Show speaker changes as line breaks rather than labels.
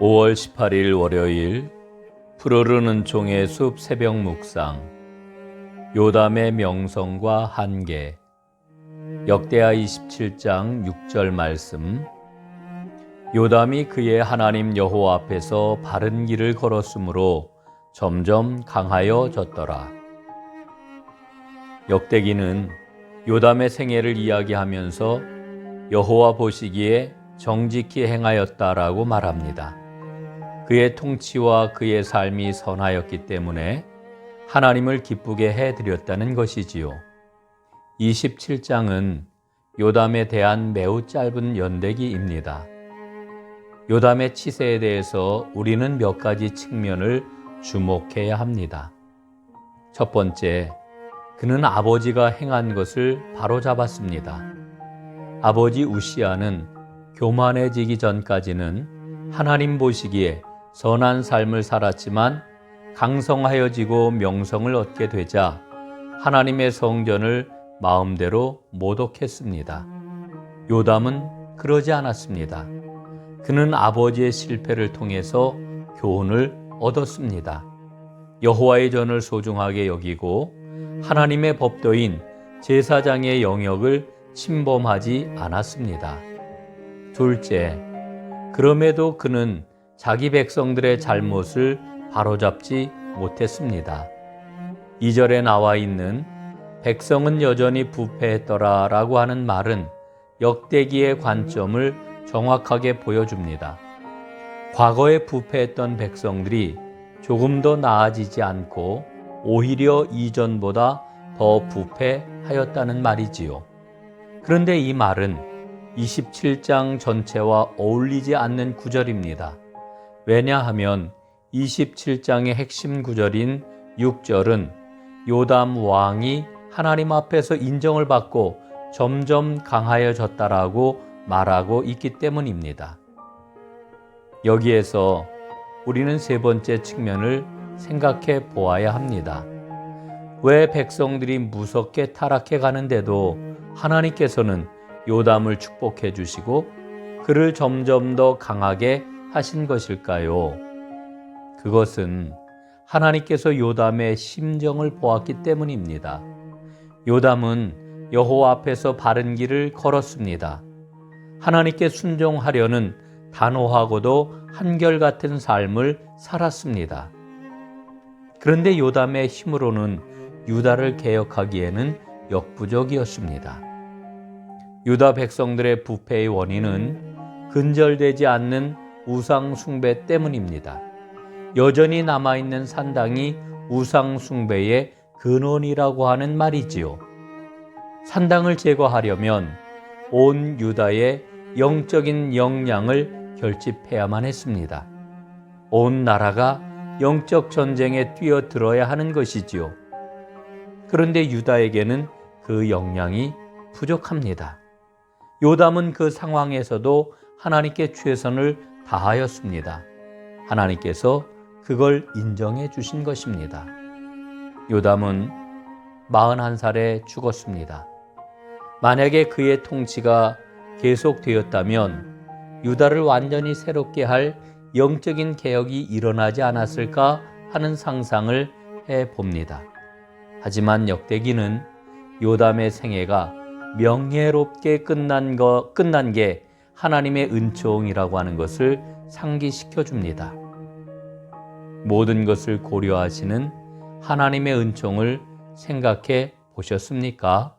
5월 18일 월요일 푸르르는 종의 숲 새벽 묵상 요담의 명성과 한계 역대하 27장 6절 말씀. 요담이 그의 하나님 여호와 앞에서 바른 길을 걸었으므로 점점 강하여졌더라. 역대기는 요담의 생애를 이야기하면서 여호와 보시기에 정직히 행하였다라고 말합니다. 그의 통치와 그의 삶이 선하였기 때문에 하나님을 기쁘게 해드렸다는 것이지요. 27장은 요담에 대한 매우 짧은 연대기입니다. 요담의 치세에 대해서 우리는 몇 가지 측면을 주목해야 합니다. 첫 번째, 그는 아버지가 행한 것을 바로잡았습니다. 아버지 우시아는 교만해지기 전까지는 하나님 보시기에 선한 삶을 살았지만 강성하여지고 명성을 얻게 되자 하나님의 성전을 마음대로 모독했습니다. 요담은 그러지 않았습니다. 그는 아버지의 실패를 통해서 교훈을 얻었습니다. 여호와의 전을 소중하게 여기고 하나님의 법도인 제사장의 영역을 침범하지 않았습니다. 둘째, 그럼에도 그는 자기 백성들의 잘못을 바로잡지 못했습니다. 2절에 나와 있는 백성은 여전히 부패했더라 라고 하는 말은 역대기의 관점을 정확하게 보여줍니다. 과거에 부패했던 백성들이 조금 더 나아지지 않고 오히려 이전보다 더 부패하였다는 말이지요. 그런데 이 말은 27장 전체와 어울리지 않는 구절입니다. 왜냐하면 27장의 핵심 구절인 6절은 요담 왕이 하나님 앞에서 인정을 받고 점점 강하여졌다라고 말하고 있기 때문입니다. 여기에서 우리는 세 번째 측면을 생각해 보아야 합니다. 왜 백성들이 무섭게 타락해 가는데도 하나님께서는 요담을 축복해 주시고 그를 점점 더 강하게 하신 것일까요? 그것은 하나님께서 요담의 심정을 보았기 때문입니다. 요담은 여호와 앞에서 바른 길을 걸었습니다. 하나님께 순종하려는 단호하고도 한결같은 삶을 살았습니다. 그런데 요담의 힘으로는 유다를 개혁하기에는 역부족이었습니다. 유다 백성들의 부패의 원인은 근절되지 않는 우상 숭배 때문입니다. 여전히 남아있는 산당이 우상 숭배의 근원이라고 하는 말이지요. 산당을 제거하려면 온 유다의 영적인 역량을 결집해야만 했습니다. 온 나라가 영적 전쟁에 뛰어들어야 하는 것이지요. 그런데 유다에게는 그 역량이 부족합니다. 요담은 그 상황에서도 하나님께 최선을 다하였습니다. 하나님께서 그걸 인정해 주신 것입니다. 요담은 41살에 죽었습니다. 만약에 그의 통치가 계속되었다면 유다를 완전히 새롭게 할 영적인 개혁이 일어나지 않았을까 하는 상상을 해봅니다. 하지만 역대기는 요담의 생애가 명예롭게 끝난 게 하나님의 은총이라고 하는 것을 상기시켜 줍니다. 모든 것을 고려하시는 하나님의 은총을 생각해 보셨습니까?